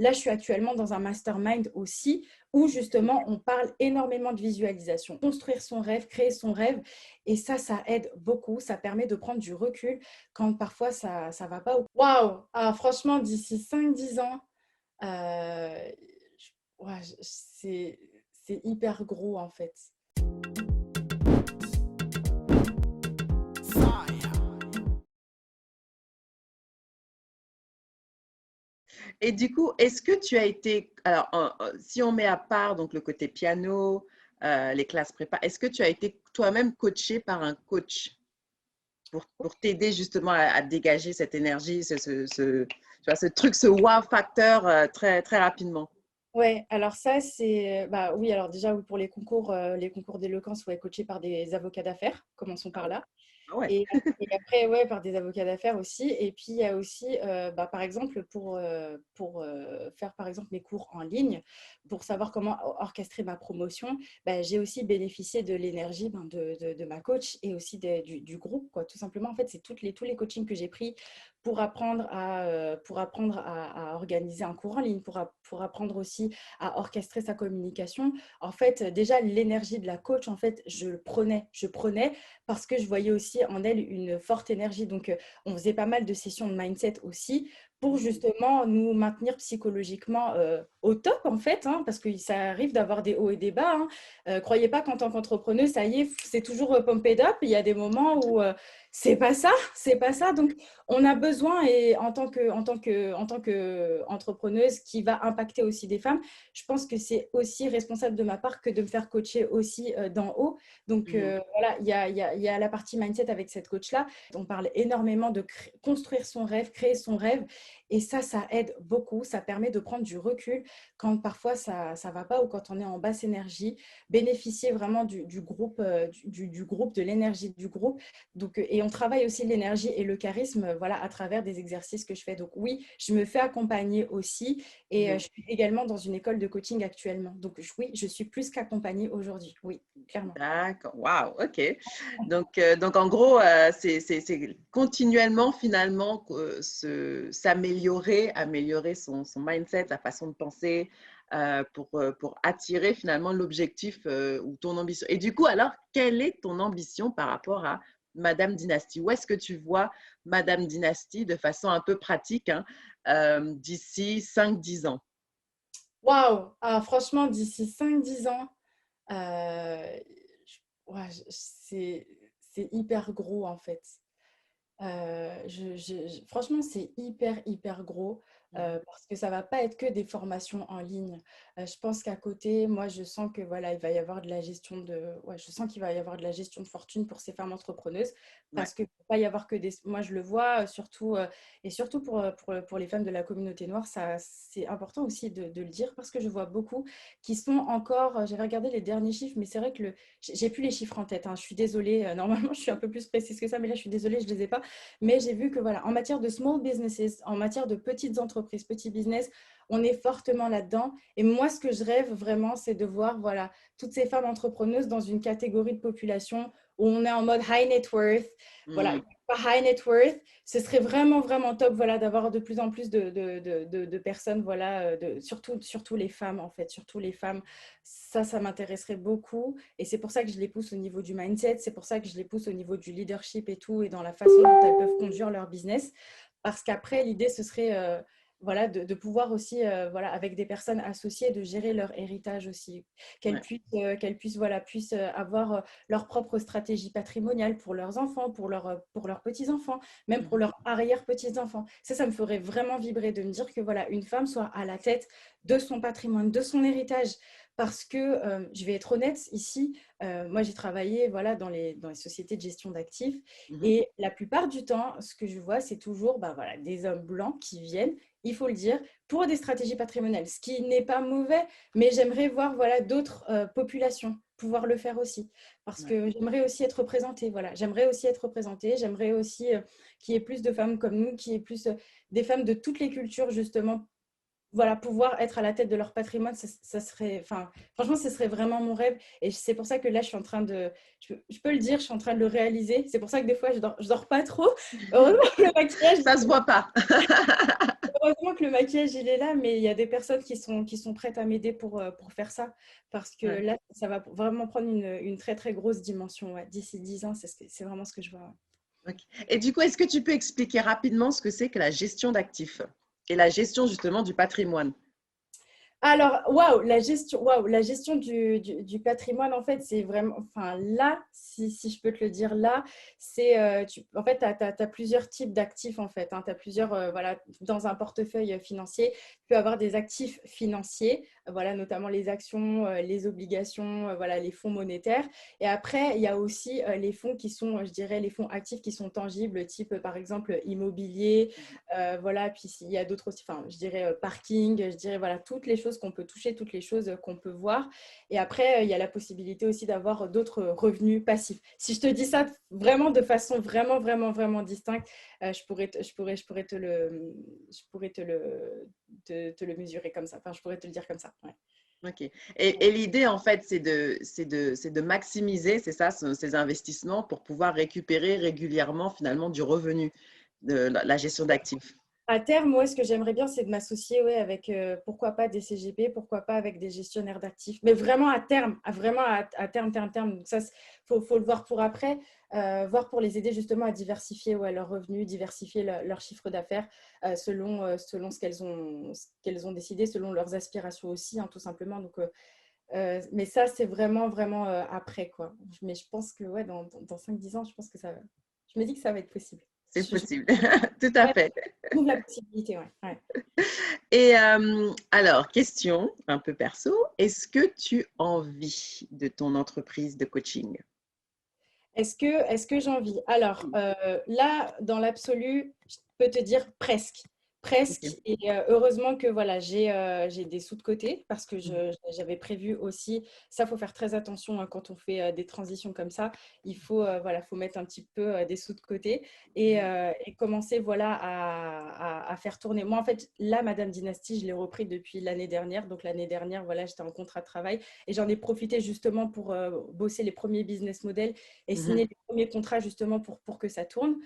Là, je suis actuellement dans un mastermind aussi où justement, on parle énormément de visualisation. Construire son rêve, créer son rêve. Et ça aide beaucoup. Ça permet de prendre du recul quand parfois ça ne va pas. Waouh! Ah, franchement, d'ici 5-10 ans, euh, ouais, c'est hyper gros en fait. Et du coup, est-ce que tu as été, alors si on met à part donc le côté piano, les classes prépa, est-ce que tu as été toi-même coaché par un coach pour t'aider justement à dégager cette énergie, tu vois, ce truc, ce wow facteur très, très rapidement? Ouais, alors ça, c'est. Bah oui, alors déjà, oui, pour les concours d'éloquence, ouais, coachés par des avocats d'affaires, commençons Ah par ouais. là. Ah ouais. Et après, ouais, par des avocats d'affaires aussi. Et puis, il y a aussi, bah, par exemple, pour faire, par exemple, mes cours en ligne, pour savoir comment orchestrer ma promotion, bah, j'ai aussi bénéficié de l'énergie ben, de ma coach et aussi du groupe, quoi. Tout simplement, en fait, c'est tous les coachings que j'ai pris pour apprendre à organiser un cours en ligne, pour apprendre aussi à orchestrer sa communication. En fait, déjà, l'énergie de la coach, en fait, je prenais parce que je voyais aussi en elle une forte énergie. Donc, on faisait pas mal de sessions de mindset aussi pour justement nous maintenir psychologiquement au top, en fait, hein, parce que ça arrive d'avoir des hauts et des bas. Hein. Croyez pas qu'en tant qu'entrepreneuse, ça y est, c'est toujours pumped up. Il y a des moments où c'est pas ça, c'est pas ça. Donc, on a besoin, et en tant que entrepreneuse qui va impacter aussi des femmes, je pense que c'est aussi responsable de ma part que de me faire coacher aussi d'en haut. Donc Mhm. voilà, il y a la partie mindset avec cette coach-là. On parle énormément de construire son rêve, créer son rêve. Et ça aide beaucoup. Ça permet de prendre du recul quand parfois ça ne va pas ou quand on est en basse énergie. Bénéficier vraiment du groupe, du groupe, de l'énergie du groupe. Donc, et on travaille aussi l'énergie et le charisme voilà, à travers des exercices que je fais. Donc oui, je me fais accompagner aussi. Et Mhm. je suis également dans une école de coaching actuellement. Donc oui, je suis plus qu'accompagnée aujourd'hui. Oui, clairement. D'accord, waouh, ok. Donc en gros, c'est continuellement finalement s'améliorer, améliorer son mindset, sa façon de penser pour attirer finalement l'objectif ou ton ambition. Et du coup, alors, quelle est ton ambition par rapport à Madame Dynasty? Où est-ce que tu vois Madame Dynasty de façon un peu pratique hein, d'ici 5-10 ans? Waouh! Ah, franchement, d'ici 5-10 ans, ouais, c'est hyper gros en fait. Franchement, c'est hyper, hyper gros Mhm. parce que ça va pas être que des formations en ligne. Je pense qu'à côté, moi, je sens que voilà, il va y avoir de la gestion ouais, je sens qu'il va y avoir de la gestion de fortune pour ces femmes entrepreneuses Ouais. parce que va pas y avoir que des. Moi, je le vois surtout et surtout pour les femmes de la communauté noire, ça, c'est important aussi de le dire parce que je vois beaucoup qui sont encore. J'avais regardé les derniers chiffres, mais c'est vrai que j'ai plus les chiffres en tête. Hein, je suis désolée. Normalement, je suis un peu plus précise que ça, mais là, je suis désolée, je les ai pas. Mais j'ai vu que voilà, en matière de small businesses, en matière de petites entreprises, petits business, on est fortement là-dedans. Et moi, ce que je rêve vraiment, c'est de voir voilà, toutes ces femmes entrepreneuses dans une catégorie de population où on est en mode high net worth. Voilà, Mhm. pas high net worth. Ce serait vraiment, vraiment top voilà, d'avoir de plus en plus de personnes, voilà, surtout les femmes, en fait, surtout les femmes. Ça m'intéresserait beaucoup. Et c'est pour ça que je les pousse au niveau du mindset, c'est pour ça que je les pousse au niveau du leadership et tout, et dans la façon dont elles peuvent conduire leur business. Parce qu'après, l'idée, ce serait voilà, pouvoir aussi, voilà, avec des personnes associées, de gérer leur héritage aussi. Ouais. Qu'elles puissent, voilà, puissent avoir leur propre stratégie patrimoniale pour leurs enfants, pour leurs petits-enfants, même pour Mhm. leurs arrière-petits-enfants. Ça me ferait vraiment vibrer de me dire que voilà, une femme soit à la tête de son patrimoine, de son héritage. Parce que, je vais être honnête ici, moi j'ai travaillé voilà, dans les sociétés de gestion d'actifs Mhm. et la plupart du temps, ce que je vois, c'est toujours bah, voilà, des hommes blancs qui viennent, il faut le dire, pour des stratégies patrimoniales, ce qui n'est pas mauvais, mais j'aimerais voir voilà, d'autres populations pouvoir le faire aussi. Parce Ouais. que j'aimerais aussi être représentée. Voilà. J'aimerais aussi être représentée. J'aimerais aussi qu'il y ait plus de femmes comme nous, qu'il y ait plus des femmes de toutes les cultures, justement, voilà, pouvoir être à la tête de leur patrimoine, ça serait, enfin, franchement, ce serait vraiment mon rêve. Et c'est pour ça que là, je suis en train je peux le dire, je suis en train de le réaliser. C'est pour ça que des fois, je dors pas trop. Heureusement, le maquillage, Ça se voit pas. heureusement que le maquillage, il est là, mais il y a des personnes qui sont prêtes à m'aider pour faire ça. Parce que Ouais. là, ça va vraiment prendre une très, très grosse dimension. Ouais. D'ici 10 ans, c'est vraiment ce que je vois. Ok. Et du coup, est-ce que tu peux expliquer rapidement ce que c'est que la gestion d'actifs et la gestion justement du patrimoine? Alors, waouh, la gestion du patrimoine, en fait, c'est vraiment, enfin, là, si je peux te le dire, là, c'est, en fait, tu as plusieurs types d'actifs, en fait. Tu as plusieurs, voilà, dans un portefeuille financier, tu peux avoir des actifs financiers, voilà, notamment les actions, les obligations, voilà, les fonds monétaires. Et après, il y a aussi les fonds qui sont, je dirais, les fonds actifs qui sont tangibles, type, par exemple, immobilier, voilà, puis il y a d'autres aussi, enfin, je dirais parking, je dirais voilà, toutes les choses qu'on peut toucher, toutes les choses qu'on peut voir. Et après, il y a la possibilité aussi d'avoir d'autres revenus passifs. Si je te dis ça vraiment de façon vraiment, vraiment, vraiment distincte, je pourrais te le mesurer comme ça. Enfin, je pourrais te le dire comme ça. Ouais. Ok. Et l'idée, en fait, c'est de maximiser, c'est ça, ces investissements pour pouvoir récupérer régulièrement finalement du revenu de la gestion d'actifs. À terme, moi, ce que j'aimerais bien, c'est de m'associer ouais, avec, pourquoi pas des CGP, pourquoi pas avec des gestionnaires d'actifs. Mais vraiment à terme, à terme, terme, terme. Donc ça, faut le voir pour après, voir pour les aider justement à diversifier ouais, leurs revenus, diversifier leur chiffre d'affaires selon ce qu'elles ont décidé, selon leurs aspirations aussi, hein, tout simplement. Donc, mais ça, c'est vraiment, vraiment après, quoi. Mais je pense que ouais, dans 5-10 ans, je pense que ça va. Je me dis que ça va être possible. C'est Je possible, tout à ouais, fait. je trouve la possibilité, ouais. Ouais. Et alors, question un peu perso, est-ce que tu en vis de ton entreprise de coaching? Est-ce que j'en vis? Alors, là, dans l'absolu, je peux te dire presque. Ok. Presque. Et heureusement que voilà, j'ai des sous de côté parce que Mhm. j'avais prévu aussi, ça, faut faire très attention hein, quand on fait des transitions comme ça. Il faut, voilà, faut mettre un petit peu des sous de côté et commencer voilà, à faire tourner. Moi, en fait, là, Madame Dynastie, je l'ai repris depuis l'année dernière. Donc, l'année dernière, voilà, j'étais en contrat de travail et j'en ai profité justement pour bosser les premiers business models et Mhm. signer les premiers contrats justement pour que ça tourne.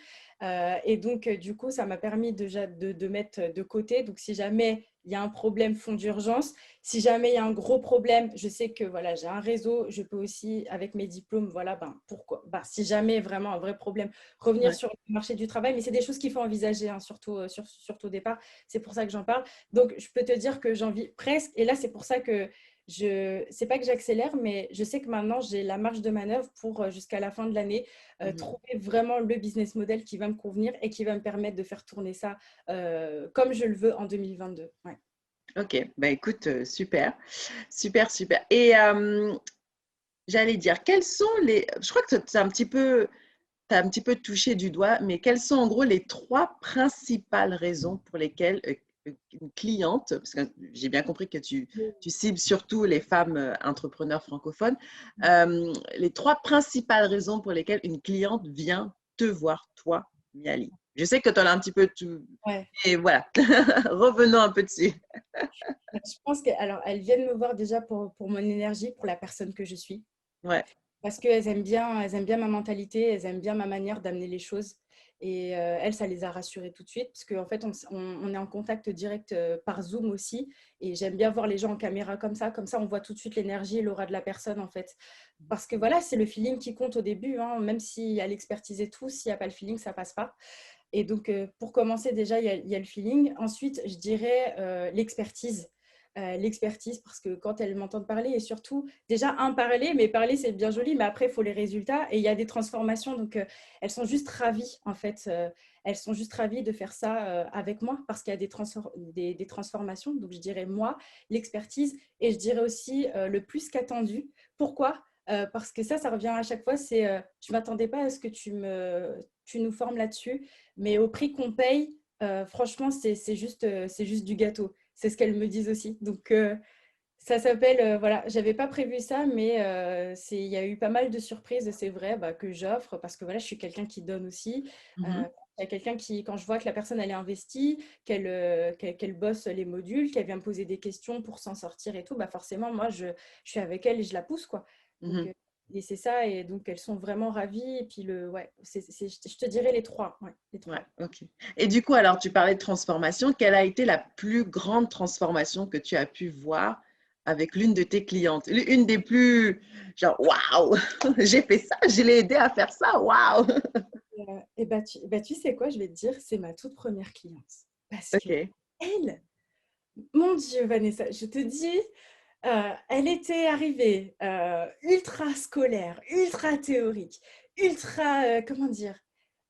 Et donc, du coup, ça m'a permis déjà de mettre de côté. Donc, si jamais il y a un problème fond d'urgence, si jamais il y a un gros problème, je sais que voilà, j'ai un réseau, je peux aussi, avec mes diplômes, voilà, ben, pourquoi, ben, si jamais vraiment un vrai problème, revenir Ouais. sur le marché du travail. Mais c'est des choses qu'il faut envisager, hein, surtout, surtout au départ. C'est pour ça que j'en parle. Donc, je peux te dire que j'en vis presque. Et là, c'est pour ça que c'est pas que j'accélère, mais je sais que maintenant, j'ai la marge de manœuvre pour, jusqu'à la fin de l'année, Mhm. trouver vraiment le business model qui va me convenir et qui va me permettre de faire tourner ça comme je le veux en 2022. Ouais. Ok, bah écoute, super, super, super. Et j'allais dire, quels sont les... Je crois que tu as un petit peu, t'as un petit peu touché du doigt, mais quelles sont en gros les trois principales raisons pour lesquelles une cliente, parce que j'ai bien compris que tu cibles surtout les femmes entrepreneurs francophones, les trois principales raisons pour lesquelles une cliente vient te voir, toi, Miali. Je sais que tu en as un petit peu tout, Ouais. et voilà, revenons un peu dessus. Je pense qu'elles viennent me voir déjà pour mon énergie, pour la personne que je suis. Ouais. Parce elles aiment bien ma mentalité, elles aiment bien ma manière d'amener les choses. Et elles, ça les a rassurées tout de suite, parce qu'en fait, on est en contact direct par Zoom aussi. Et j'aime bien voir les gens en caméra comme ça, on voit tout de suite l'énergie et l'aura de la personne, en fait. Parce que voilà, c'est le feeling qui compte au début, hein, même s'il y a l'expertise et tout, s'il n'y a pas le feeling, ça passe pas. Et donc, pour commencer, déjà, il y a le feeling. Ensuite, je dirais l'expertise. L'expertise, parce que quand elles m'entendent parler, et surtout, déjà, parler, mais parler, c'est bien joli, mais après, il faut les résultats. Et il y a des transformations. Donc, elles sont juste ravies, en fait. Elles sont juste ravies de faire ça avec moi, parce qu'il y a des transformations. Donc, je dirais moi, l'expertise. Et je dirais aussi le plus qu'attendu. Pourquoi parce que ça revient à chaque fois, c'est je ne m'attendais pas à ce que tu nous formes là-dessus. Mais au prix qu'on paye, franchement, c'est juste du gâteau. C'est ce qu'elles me disent aussi. Donc, ça s'appelle, voilà, j'avais pas prévu ça, mais il y a eu pas mal de surprises, c'est vrai, bah, que j'offre parce que voilà, je suis quelqu'un qui donne aussi. Mhm. Il y a quelqu'un qui, quand je vois que la personne elle est investie, qu'elle bosse les modules, qu'elle vient me poser des questions pour s'en sortir et tout, bah forcément, moi, je suis avec elle et je la pousse, quoi. Donc, Mhm. et c'est ça. Et donc, elles sont vraiment ravies. Et puis, ouais, je te dirais les trois. Ouais, les trois. Ouais, ok. Et du coup, alors, tu parlais de transformation. Quelle a été la plus grande transformation que tu as pu voir avec l'une de tes clientes? Une des plus, genre, waouh, j'ai fait ça, je l'ai aidé à faire ça, waouh! Et tu sais quoi, je vais te dire, c'est ma toute première cliente. Parce que Ok. elle, mon Dieu, Vanessa, je te dis, elle était arrivée ultra scolaire, ultra théorique, ultra, comment dire,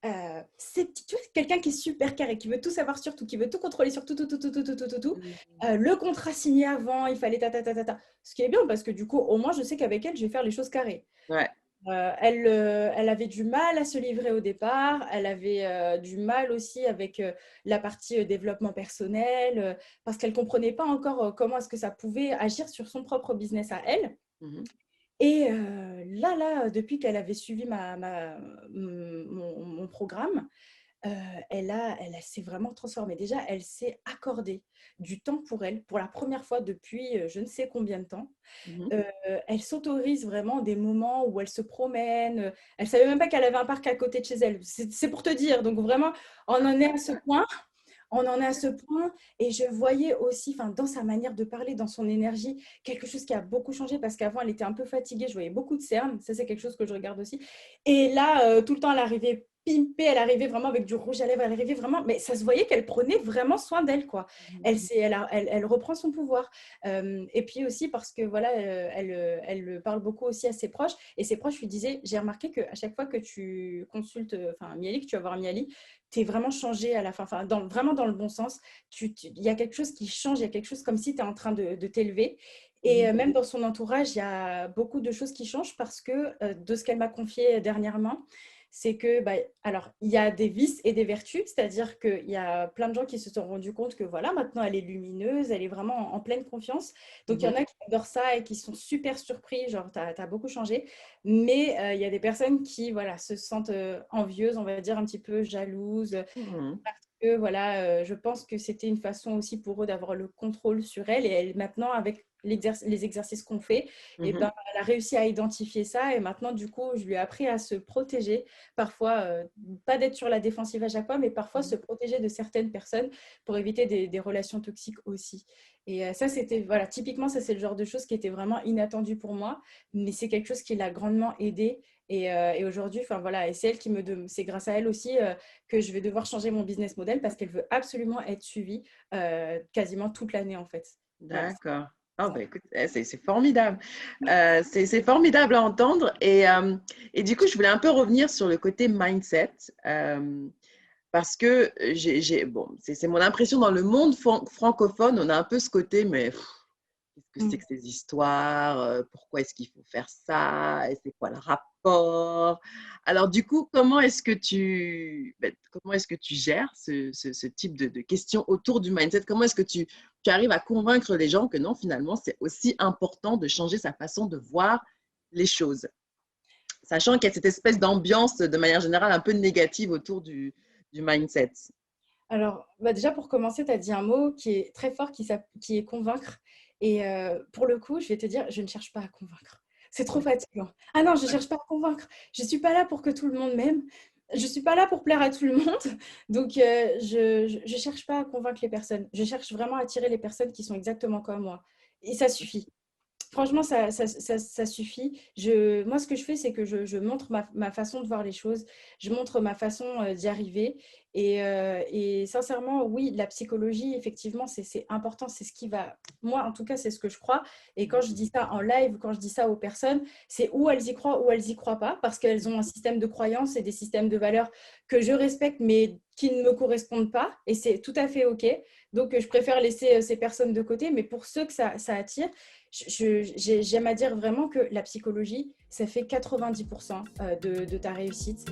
tu vois, quelqu'un qui est super carré, qui veut tout savoir sur tout, qui veut tout contrôler sur tout, tout, tout, tout, tout, tout, tout, tout, tout. Mhm. Le contrat signé avant, il fallait ta, ta, ta, ta, ta. Ce qui est bien parce que du coup, au moins, je sais qu'avec elle, je vais faire les choses carrées. Ouais. Elle avait du mal à se livrer au départ. Elle avait du mal aussi avec la partie développement personnel parce qu'elle ne comprenait pas encore comment est-ce que ça pouvait agir sur son propre business à elle. Mhm. Et depuis qu'elle avait suivi mon programme, euh, elle s'est vraiment transformée. Déjà, elle s'est accordée du temps pour elle, pour la première fois depuis je ne sais combien de temps. Mhm. Euh, Elle s'autorise vraiment des moments où elle se promène. Elle savait même pas qu'elle avait un parc à côté de chez elle. C'est pour te dire. Donc vraiment, on en est à ce point. On en est à ce point. Et je voyais aussi, dans sa manière de parler, dans son énergie, quelque chose qui a beaucoup changé parce qu'avant, elle était un peu fatiguée. Je voyais beaucoup de cernes. Ça, c'est quelque chose que je regarde aussi. Et là, tout le temps, elle arrivait pimpée. Elle arrivait vraiment avec du rouge à lèvres. Elle arrivait vraiment, mais ça se voyait qu'elle prenait vraiment soin d'elle, quoi. Mhm. Elle reprend son pouvoir. Et puis aussi parce que voilà, elle parle beaucoup aussi à ses proches. Et ses proches lui disaient, j'ai remarqué qu'à chaque fois que tu consultes, Miali, que tu vas voir Miali, tu es vraiment changé à la fin, vraiment dans le bon sens. Il y a quelque chose qui change, il y a quelque chose comme si tu es en train de t'élever. Et Mhm. même dans son entourage, il y a beaucoup de choses qui changent parce que de ce qu'elle m'a confié dernièrement, c'est que, alors, il y a des vices et des vertus, c'est-à-dire qu'il y a plein de gens qui se sont rendus compte que voilà, maintenant elle est lumineuse, elle est vraiment en pleine confiance. Donc, il y en Mhm. a qui adorent ça et qui sont super surpris, genre, tu as beaucoup changé. Mais il y a des personnes qui, voilà, se sentent envieuses, on va dire un petit peu jalouses, Mhm. parce que voilà, je pense que c'était une façon aussi pour eux d'avoir le contrôle sur elle. Et elle, maintenant, avec les exercices qu'on fait, et Mhm. ben, elle a réussi à identifier ça. Et maintenant, du coup, je lui ai appris à se protéger. Parfois, pas d'être sur la défensive à chaque fois, mais parfois se protéger de certaines personnes pour éviter des relations toxiques aussi. Et ça, c'était, voilà, typiquement, ça, c'est le genre de choses qui était vraiment inattendu pour moi, mais c'est quelque chose qui l'a grandement aidé. Et aujourd'hui, voilà, et c'est elle qui c'est grâce à elle aussi que je vais devoir changer mon business model parce qu'elle veut absolument être suivie quasiment toute l'année en fait. Voilà, D'accord. c'est Oh, ça. bah, écoute, c'est formidable. C'est formidable à entendre. Et du coup, je voulais un peu revenir sur le côté mindset. Parce que bon, c'est mon impression dans le monde francophone, on a un peu ce côté, mais qu'est-ce que c'est Mm. que ces histoires? Pourquoi est-ce qu'il faut faire ça? Et c'est quoi le rapport? Alors, du coup, comment est-ce que tu gères ce type de questions autour du mindset? Comment est-ce que tu arrives à convaincre les gens que non, finalement, c'est aussi important de changer sa façon de voir les choses? Sachant qu'il y a cette espèce d'ambiance, de manière générale, un peu négative autour du mindset. Alors, déjà pour commencer, tu as dit un mot qui est très fort, qui est convaincre. Et pour le coup, je vais te dire, je ne cherche pas à convaincre. C'est trop fatigant. Ah non, je ne cherche pas à convaincre. Je ne suis pas là pour que tout le monde m'aime. Je ne suis pas là pour plaire à tout le monde. Donc, je ne cherche pas à convaincre les personnes. Je cherche vraiment à attirer les personnes qui sont exactement comme moi. Et ça suffit. Franchement, ça suffit. Moi, ce que je fais, c'est que je montre ma façon de voir les choses. Je montre ma façon d'y arriver. Et sincèrement, oui, la psychologie, effectivement, c'est important. C'est ce qui va... Moi, en tout cas, c'est ce que je crois. Et quand je dis ça en live, quand je dis ça aux personnes, c'est où elles y croient ou elles y croient pas, parce qu'elles ont un système de croyances et des systèmes de valeurs que je respecte, mais qui ne me correspondent pas. Et c'est tout à fait OK. Donc, je préfère laisser ces personnes de côté. Mais pour ceux que ça attire, j'aime à dire vraiment que la psychologie, ça fait 90% de ta réussite.